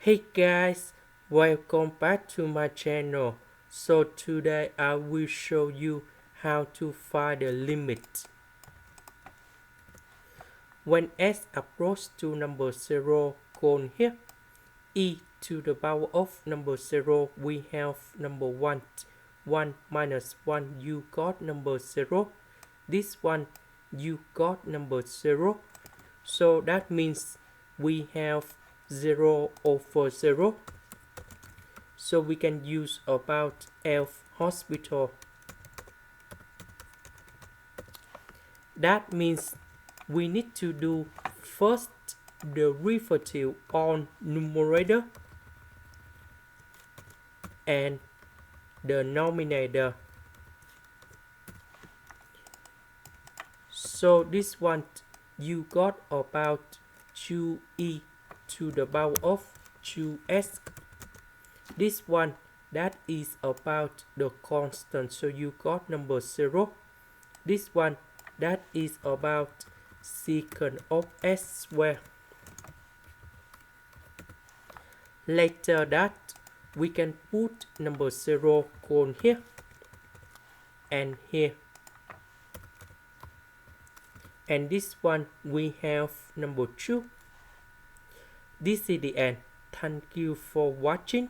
Hey guys, welcome back to my channel. So today I will show you how to find the limit. When s approaches to number 0, call here e to the power of number 0, we have number 1. 1 minus 1, you got number 0. This one, you got number 0. So that means we have 0 over 0. So we can use about elf hospital. That means we need to do first the derivative on numerator and the denominator. So this one you got about 2e to the power of 2s. This one that is about the constant, so you got number 0. This one that is about secant of s squared. Later that we can put number 0 cone here and here. And this one we have number 2. This is the end. Thank you for watching.